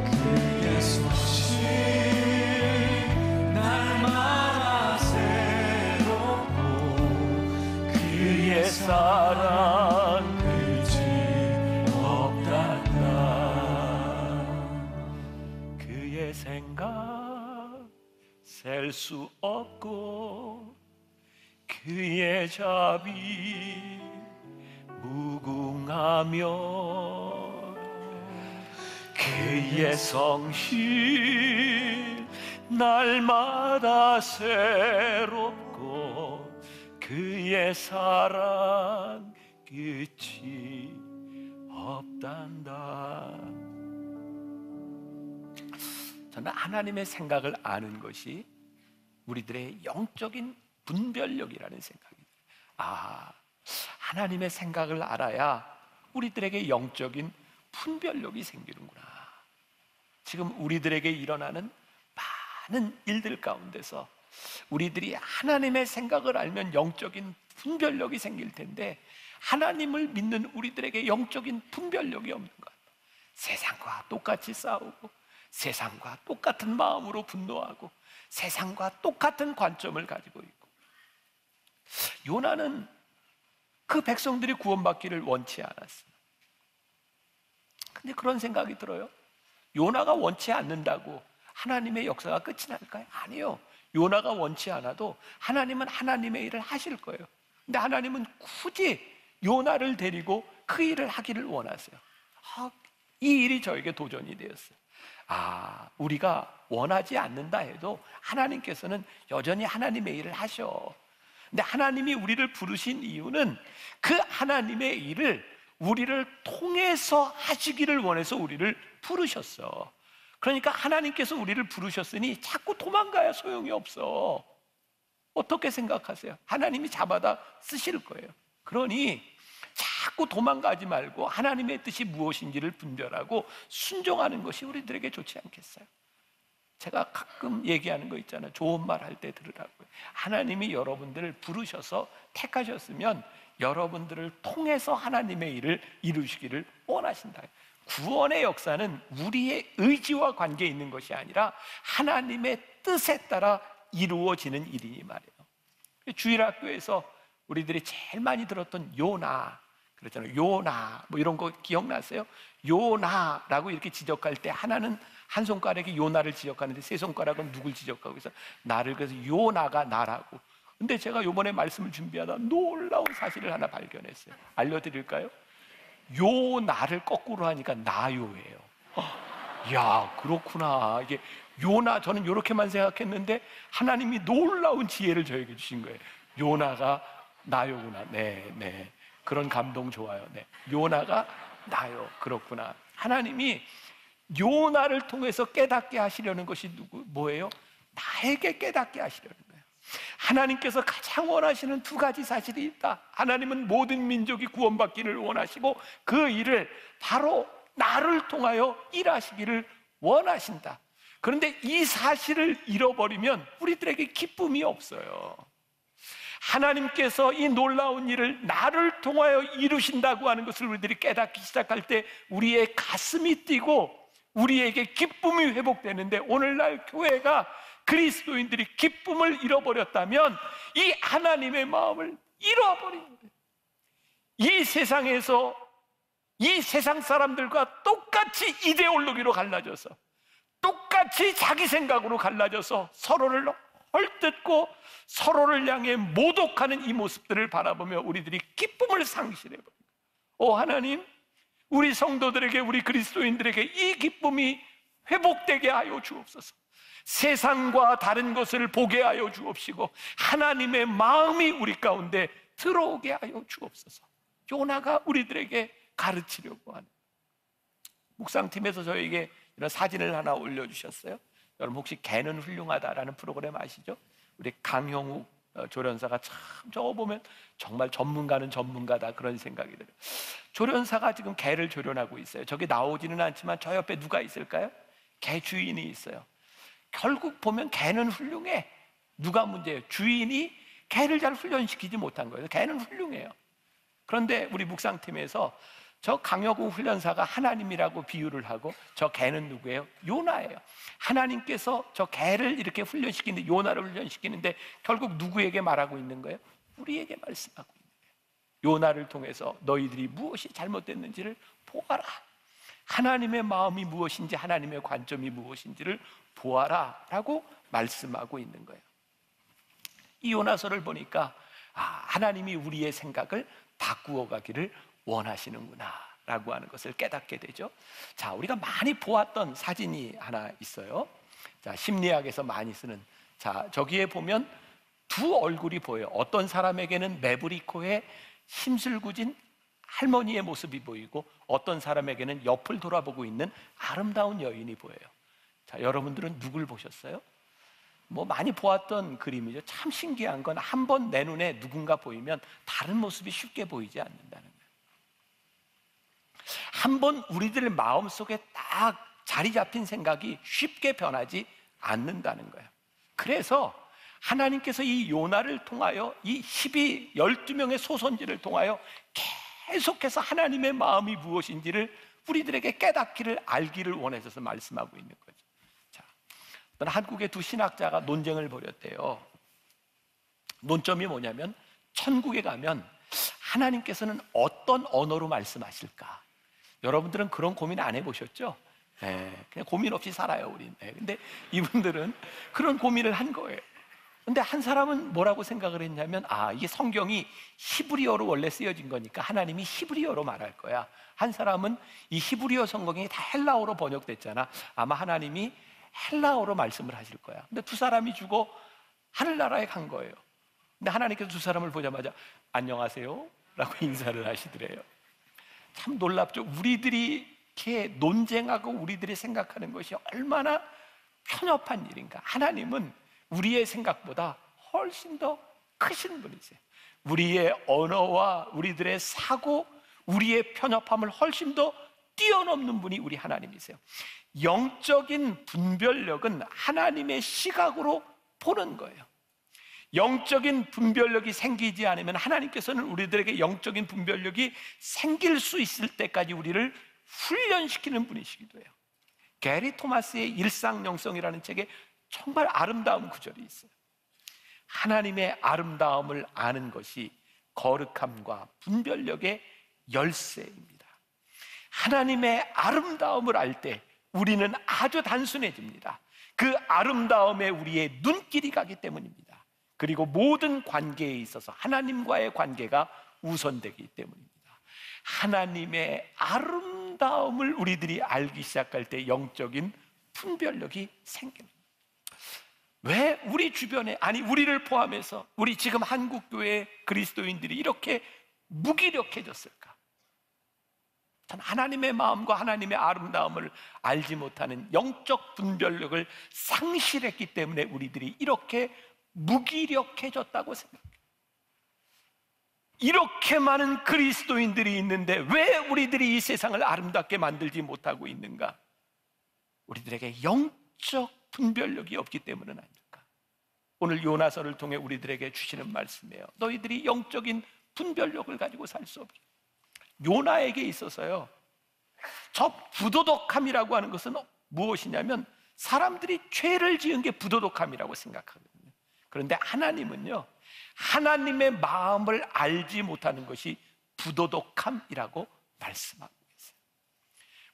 그의 소식 날마다 새롭고 그의 사랑 끝이 없단다. 그의 생각 셀 수 없고 그의 자비 무궁하며 그의 성실 날마다 새롭고 그의 사랑 끝이 없단다. 저는 하나님의 생각을 아는 것이 우리들의 영적인 분별력이라는 생각입니다. 하나님의 생각을 알아야 우리들에게 영적인 분별력이 생기는구나. 지금 우리들에게 일어나는 많은 일들 가운데서 우리들이 하나님의 생각을 알면 영적인 분별력이 생길 텐데 하나님을 믿는 우리들에게 영적인 분별력이 없는 것. 세상과 똑같이 싸우고 세상과 똑같은 마음으로 분노하고 세상과 똑같은 관점을 가지고 있고, 요나는 그 백성들이 구원받기를 원치 않았어요. 근데 그런 생각이 들어요. 요나가 원치 않는다고 하나님의 역사가 끝이 날까요? 아니요. 요나가 원치 않아도 하나님은 하나님의 일을 하실 거예요. 근데 하나님은 굳이 요나를 데리고 그 일을 하기를 원하세요. 이 일이 저에게 도전이 되었어요. 우리가 원하지 않는다 해도 하나님께서는 여전히 하나님의 일을 하셔. 근데 하나님이 우리를 부르신 이유는 그 하나님의 일을 우리를 통해서 하시기를 원해서 우리를 부르셨어. 그러니까 하나님께서 우리를 부르셨으니 자꾸 도망가야 소용이 없어. 어떻게 생각하세요? 하나님이 잡아다 쓰실 거예요. 그러니 자꾸 도망가지 말고 하나님의 뜻이 무엇인지를 분별하고 순종하는 것이 우리들에게 좋지 않겠어요? 제가 가끔 얘기하는 거 있잖아요. 좋은 말 할 때 들으라고요. 하나님이 여러분들을 부르셔서 택하셨으면 여러분들을 통해서 하나님의 일을 이루시기를 원하신다. 구원의 역사는 우리의 의지와 관계 있는 것이 아니라 하나님의 뜻에 따라 이루어지는 일이니 말이에요. 주일학교에서 우리들이 제일 많이 들었던 요나, 그렇잖아요. 요나 뭐 이런 거 기억나세요? 요나라고 이렇게 지적할 때 하나는 한 손가락에 요나를 지적하는데 세 손가락은 누굴 지적하고 있어? 나를. 그래서 요나가 나라고. 근데 제가 요번에 말씀을 준비하다 놀라운 사실을 하나 발견했어요. 알려드릴까요? 요나를 거꾸로 하니까 나요예요. 야, 그렇구나. 이게 요나, 저는 이렇게만 생각했는데 하나님이 놀라운 지혜를 저에게 주신 거예요. 요나가 나요구나. 네. 그런 감동 좋아요. 네. 요나가 나요. 그렇구나. 하나님이 요나를 통해서 깨닫게 하시려는 것이 뭐예요? 나에게 깨닫게 하시려는 거예요. 하나님께서 가장 원하시는 두 가지 사실이 있다. 하나님은 모든 민족이 구원받기를 원하시고 그 일을 바로 나를 통하여 일하시기를 원하신다. 그런데 이 사실을 잃어버리면 우리들에게 기쁨이 없어요. 하나님께서 이 놀라운 일을 나를 통하여 이루신다고 하는 것을 우리들이 깨닫기 시작할 때 우리의 가슴이 뛰고 우리에게 기쁨이 회복되는데, 오늘날 교회가 그리스도인들이 기쁨을 잃어버렸다면 이 하나님의 마음을 잃어버린 거예요. 이 세상에서 이 세상 사람들과 똑같이 이데올로기로 갈라져서 똑같이 자기 생각으로 갈라져서 서로를 헐뜯고 서로를 향해 모독하는 이 모습들을 바라보며 우리들이 기쁨을 상실해버립니다. 하나님, 우리 성도들에게, 우리 그리스도인들에게 이 기쁨이 회복되게 하여 주옵소서. 세상과 다른 것을 보게 하여 주옵시고 하나님의 마음이 우리 가운데 들어오게 하여 주옵소서. 요나가 우리들에게 가르치려고 하는, 묵상팀에서 저에게 이런 사진을 하나 올려주셨어요. 여러분 혹시 개는 훌륭하다라는 프로그램 아시죠? 우리 강형욱 조련사가 참 저거 보면 정말 전문가는 전문가다 그런 생각이 들어요. 조련사가 지금 개를 조련하고 있어요. 저기 나오지는 않지만 저 옆에 누가 있을까요? 개 주인이 있어요. 결국 보면 개는 훌륭해. 누가 문제예요? 주인이 개를 잘 훈련시키지 못한 거예요. 개는 훌륭해요. 그런데 우리 묵상팀에서 저 강여구 훈련사가 하나님이라고 비유를 하고 저 개는 누구예요? 요나예요. 하나님께서 저 개를 이렇게 훈련시키는데, 요나를 훈련시키는데 결국 누구에게 말하고 있는 거예요? 우리에게 말씀하고 있는 거예요. 요나를 통해서 너희들이 무엇이 잘못됐는지를 보아라. 하나님의 마음이 무엇인지, 하나님의 관점이 무엇인지를 보아라 라고 말씀하고 있는 거예요. 이 요나서를 보니까 하나님이 우리의 생각을 바꾸어 가기를 원하시는구나 라고 하는 것을 깨닫게 되죠. 자, 우리가 많이 보았던 사진이 하나 있어요. 자, 심리학에서 많이 쓰는, 자, 저기에 보면 두 얼굴이 보여요. 어떤 사람에게는 매부리코의 심술궂은 할머니의 모습이 보이고, 어떤 사람에게는 옆을 돌아보고 있는 아름다운 여인이 보여요. 자, 여러분들은 누굴 보셨어요? 뭐 많이 보았던 그림이죠. 참 신기한 건 한 번 내 눈에 누군가 보이면 다른 모습이 쉽게 보이지 않는다는 거예요. 한 번 우리들 마음속에 딱 자리 잡힌 생각이 쉽게 변하지 않는다는 거예요. 그래서 하나님께서 이 요나를 통하여, 이 12명의 소선지를 통하여 계속해서 하나님의 마음이 무엇인지를 우리들에게 깨닫기를, 알기를 원해서 말씀하고 있는 거죠. 자, 어떤 한국의 두 신학자가 논쟁을 벌였대요. 논점이 뭐냐면, 천국에 가면 하나님께서는 어떤 언어로 말씀하실까? 여러분들은 그런 고민 안 해보셨죠? 네, 그냥 고민 없이 살아요, 우린. 네, 근데 이분들은 그런 고민을 한 거예요. 근데 한 사람은 뭐라고 생각을 했냐면, 이게 성경이 히브리어로 원래 쓰여진 거니까 하나님이 히브리어로 말할 거야. 한 사람은 이 히브리어 성경이 다 헬라어로 번역됐잖아. 아마 하나님이 헬라어로 말씀을 하실 거야. 근데 두 사람이 죽어 하늘나라에 간 거예요. 근데 하나님께서 두 사람을 보자마자 안녕하세요 라고 인사를 하시더래요. 참 놀랍죠. 우리들이 이렇게 논쟁하고 우리들이 생각하는 것이 얼마나 편협한 일인가. 하나님은 우리의 생각보다 훨씬 더 크신 분이세요. 우리의 언어와 우리들의 사고, 우리의 편협함을 훨씬 더 뛰어넘는 분이 우리 하나님이세요. 영적인 분별력은 하나님의 시각으로 보는 거예요. 영적인 분별력이 생기지 않으면 하나님께서는 우리들에게 영적인 분별력이 생길 수 있을 때까지 우리를 훈련시키는 분이시기도 해요. 게리 토마스의 일상영성이라는 책에 정말 아름다운 구절이 있어요. 하나님의 아름다움을 아는 것이 거룩함과 분별력의 열쇠입니다. 하나님의 아름다움을 알 때 우리는 아주 단순해집니다. 그 아름다움에 우리의 눈길이 가기 때문입니다. 그리고 모든 관계에 있어서 하나님과의 관계가 우선되기 때문입니다. 하나님의 아름다움을 우리들이 알기 시작할 때 영적인 분별력이 생깁니다. 왜 우리 주변에, 아니 우리를 포함해서 우리 지금 한국교회 그리스도인들이 이렇게 무기력해졌을까? 참 하나님의 마음과 하나님의 아름다움을 알지 못하는 영적 분별력을 상실했기 때문에 우리들이 이렇게 무기력해졌다고 생각해요. 이렇게 많은 그리스도인들이 있는데 왜 우리들이 이 세상을 아름답게 만들지 못하고 있는가? 우리들에게 영적 분별력이 없기 때문은 아닐까? 오늘 요나서를 통해 우리들에게 주시는 말씀이에요. 너희들이 영적인 분별력을 가지고 살 수 없죠. 요나에게 있어서요, 저 부도덕함이라고 하는 것은 무엇이냐면 사람들이 죄를 지은 게 부도덕함이라고 생각하거든요. 그런데 하나님은요, 하나님의 마음을 알지 못하는 것이 부도덕함이라고 말씀하고 있어요.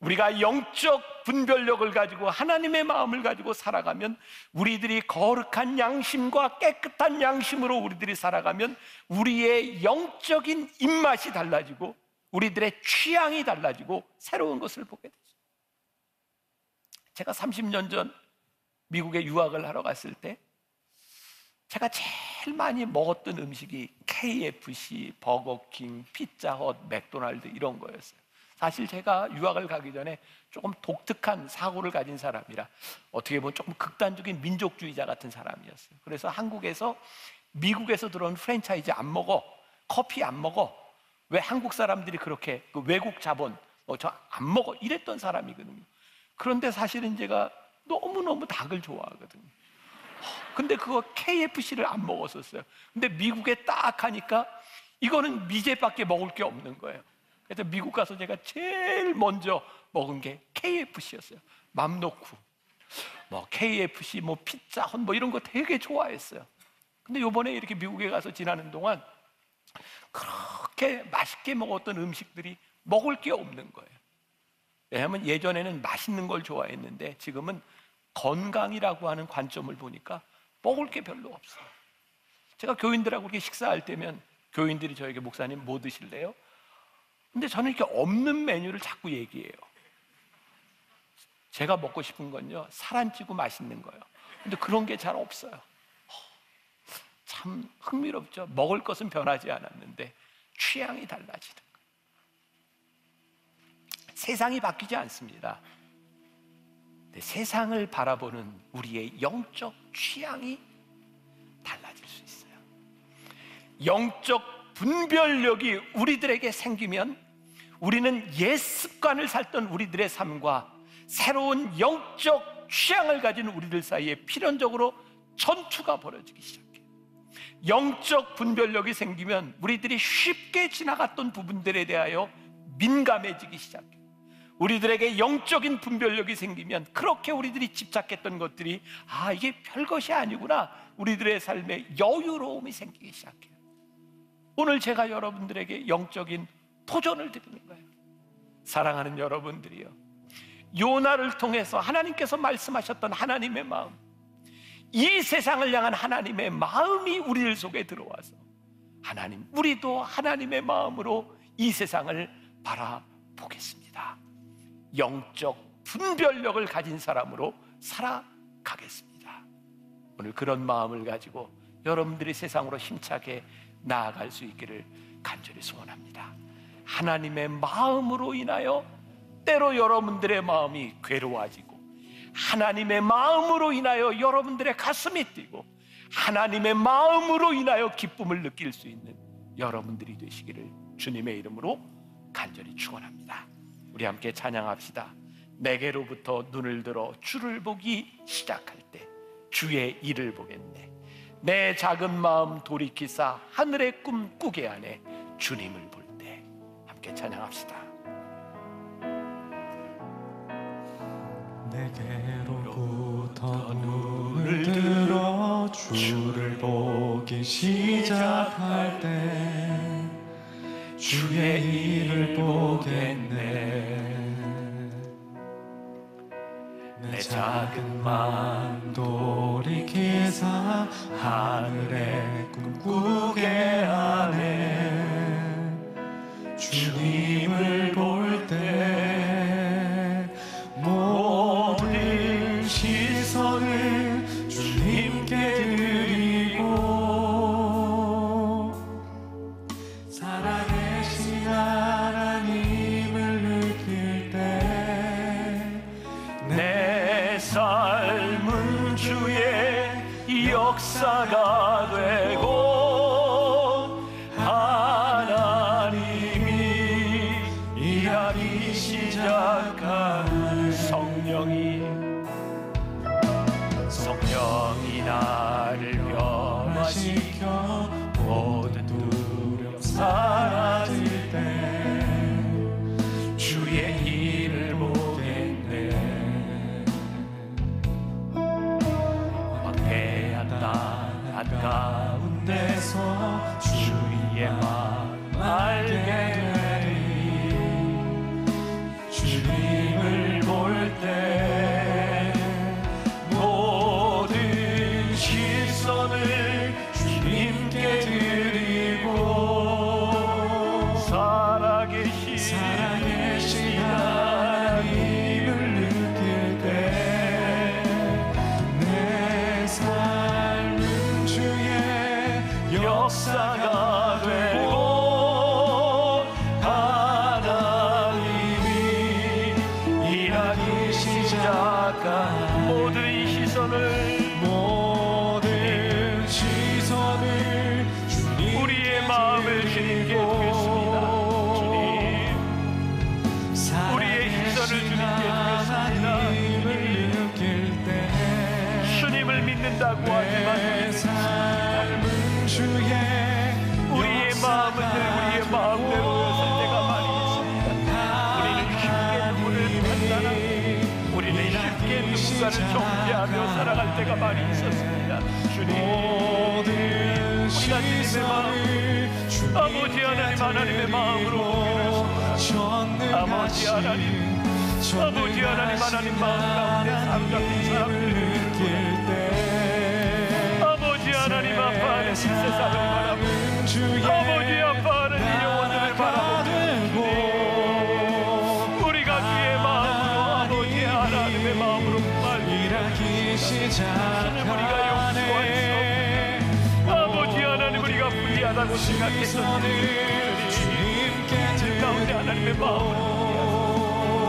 우리가 영적 분별력을 가지고 하나님의 마음을 가지고 살아가면, 우리들이 거룩한 양심과 깨끗한 양심으로 우리들이 살아가면 우리의 영적인 입맛이 달라지고 우리들의 취향이 달라지고 새로운 것을 보게 되죠. 제가 30년 전 미국에 유학을 하러 갔을 때 제가 제일 많이 먹었던 음식이 KFC, 버거킹, 피자헛, 맥도날드 이런 거였어요. 사실 제가 유학을 가기 전에 조금 독특한 사고를 가진 사람이라 어떻게 보면 조금 극단적인 민족주의자 같은 사람이었어요. 그래서 한국에서 미국에서 들어온 프랜차이즈 안 먹어, 커피 안 먹어. 왜 한국 사람들이 그렇게 그 외국 자본 저 안 먹어 이랬던 사람이거든요. 그런데 사실은 제가 너무너무 닭을 좋아하거든요. 근데 그거 KFC를 안 먹었었어요. 근데 미국에 딱 가니까 이거는 미제밖에 먹을 게 없는 거예요. 그래서 미국 가서 제가 제일 먼저 먹은 게 KFC였어요. 맘 놓고 뭐 KFC, 뭐 피자, 뭐 이런 거 되게 좋아했어요. 근데 요번에 이렇게 미국에 가서 지나는 동안 그렇게 맛있게 먹었던 음식들이 먹을 게 없는 거예요. 왜냐하면 예전에는 맛있는 걸 좋아했는데 지금은 건강이라고 하는 관점을 보니까 먹을 게 별로 없어요. 제가 교인들하고 이렇게 식사할 때면 교인들이 저에게 목사님 뭐 드실래요? 근데 저는 이렇게 없는 메뉴를 자꾸 얘기해요. 제가 먹고 싶은 건요, 살 안 찌고 맛있는 거예요. 근데 그런 게 잘 없어요. 참 흥미롭죠. 먹을 것은 변하지 않았는데 취향이 달라지는 거예요. 세상이 바뀌지 않습니다. 근데 세상을 바라보는 우리의 영적 취향이 달라질 수 있어요. 영적 분별력이 우리들에게 생기면 우리는 옛 습관을 살던 우리들의 삶과 새로운 영적 취향을 가진 우리들 사이에 필연적으로 전투가 벌어지기 시작해요. 영적 분별력이 생기면 우리들이 쉽게 지나갔던 부분들에 대하여 민감해지기 시작해요. 우리들에게 영적인 분별력이 생기면 그렇게 우리들이 집착했던 것들이 이게 별것이 아니구나, 우리들의 삶에 여유로움이 생기기 시작해요. 오늘 제가 여러분들에게 영적인 도전을 드리는 거예요. 사랑하는 여러분들이요, 요나를 통해서 하나님께서 말씀하셨던 하나님의 마음, 이 세상을 향한 하나님의 마음이 우리들 속에 들어와서 하나님, 우리도 하나님의 마음으로 이 세상을 바라보겠습니다. 영적 분별력을 가진 사람으로 살아가겠습니다. 오늘 그런 마음을 가지고 여러분들이 세상으로 힘차게 나아갈 수 있기를 간절히 소원합니다. 하나님의 마음으로 인하여 때로 여러분들의 마음이 괴로워지고, 하나님의 마음으로 인하여 여러분들의 가슴이 뛰고, 하나님의 마음으로 인하여 기쁨을 느낄 수 있는 여러분들이 되시기를 주님의 이름으로 간절히 축원합니다. 우리 함께 찬양합시다. 내게로부터 눈을 들어 주를 보기 시작할 때 주의 일을 보겠네. 내 작은 마음 돌이키사 하늘의 꿈 꾸게 하네. 주님을 볼 때. 함께 찬양합시다. 내게로부터 눈을 들어 주를 보기 시작할 때 주의 일을 보겠네. 내 작은 마음 돌이키사 하늘의 꿈 꾸게 하네. 주님을 볼 때 모든 시선을 주님께 드리고, 살아계신 하나님을 느낄 때 내 삶은 주의 역사가 되고 하나님이 일하기 시작한 성령이 나를 변화시켜 모든 두려움 사라질 때 주의 일을 보겠네. 황폐한 땅 한가운데서 주의 마음 알게 되리. 주님을 볼 때 시선을 주님께 드리고 구하지만 삶은 주의 우리의 마음은 늘 우리의 마음대로였을 때가 많이 있습니다. 우리는 쉽게 누구를 판단하고 우리는 쉽게 누군가를 정죄하며 살아갈 때가 많이 있었습니다. 주님, 우리가 주님의 마음, 아버지 하나님, 하나님의 마음으로 아버지 하나님, 아버지 하나님, 하나님 마음 가운데 삼각인 사람들을 느낄 때 아버지 하나님 아파하는 이 세상을 바라보고 아버지 아파하는 이 영혼들을 바라보고 우리가 주의 마음으로 아버지 하나님의 마음으로 일하기 시작하네. 아버지 하나님, 우리가 불리하다고 생각했었는데 주님께 가운데 하나님의 마음을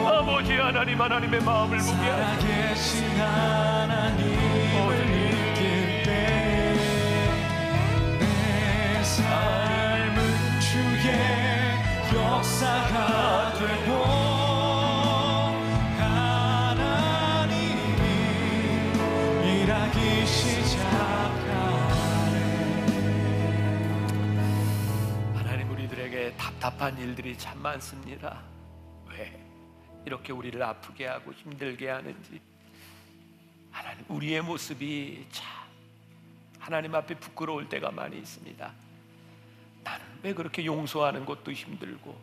아버지 하나님, 하나님의 마음을 보게 살아계신 하나님을 느낄 때 내 삶은 주의 역사가 되고 하나님이 일하기 시작하네. 하나님, 우리들에게 답답한 일들이 참 많습니다. 왜 이렇게 우리를 아프게 하고 힘들게 하는지. 하나님, 우리의 모습이 참 하나님 앞에 부끄러울 때가 많이 있습니다. 나는 왜 그렇게 용서하는 것도 힘들고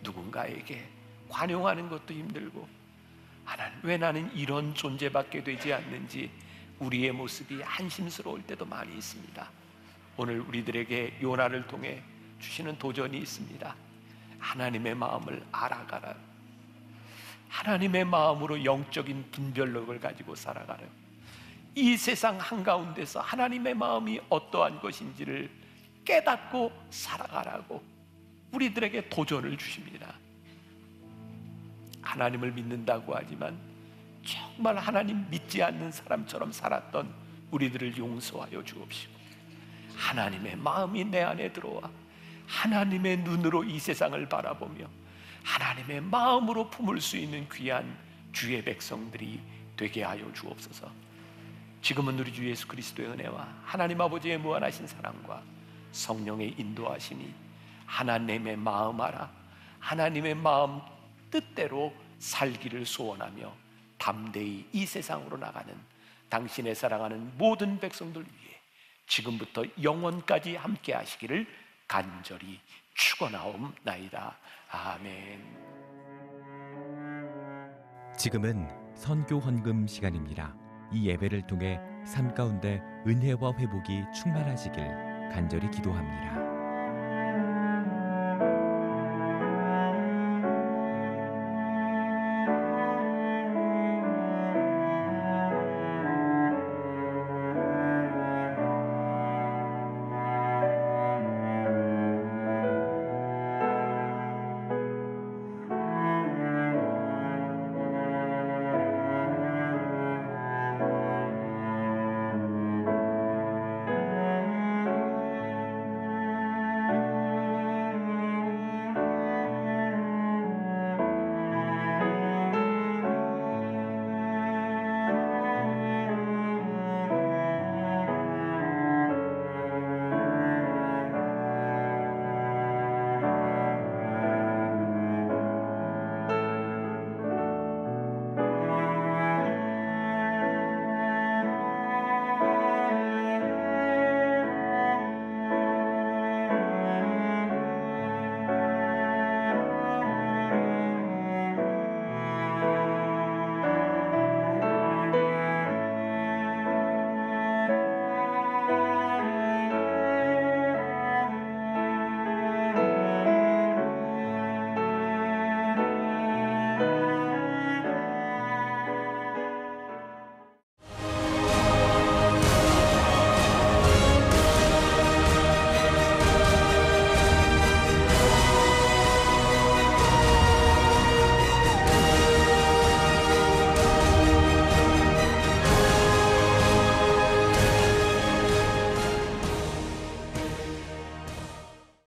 누군가에게 관용하는 것도 힘들고 하나님, 왜 나는 이런 존재밖에 되지 않는지 우리의 모습이 한심스러울 때도 많이 있습니다. 오늘 우리들에게 요나를 통해 주시는 도전이 있습니다. 하나님의 마음을 알아가라. 하나님의 마음으로 영적인 분별력을 가지고 살아가라. 이 세상 한가운데서 하나님의 마음이 어떠한 것인지를 깨닫고 살아가라고 우리들에게 도전을 주십니다. 하나님을 믿는다고 하지만 정말 하나님 믿지 않는 사람처럼 살았던 우리들을 용서하여 주옵시고, 하나님의 마음이 내 안에 들어와 하나님의 눈으로 이 세상을 바라보며 하나님의 마음으로 품을 수 있는 귀한 주의 백성들이 되게 하여 주옵소서. 지금은 우리 주 예수 그리스도의 은혜와 하나님 아버지의 무한하신 사랑과 성령의 인도하심이 하나님의 마음 알아 하나님의 마음 뜻대로 살기를 소원하며 담대히 이 세상으로 나가는 당신의 사랑하는 모든 백성들 위해 지금부터 영원까지 함께 하시기를 간절히 축원하옵나이다. 아멘. 지금은 선교 헌금 시간입니다. 이 예배를 통해 삶 가운데 은혜와 회복이 충만하시길 간절히 기도합니다.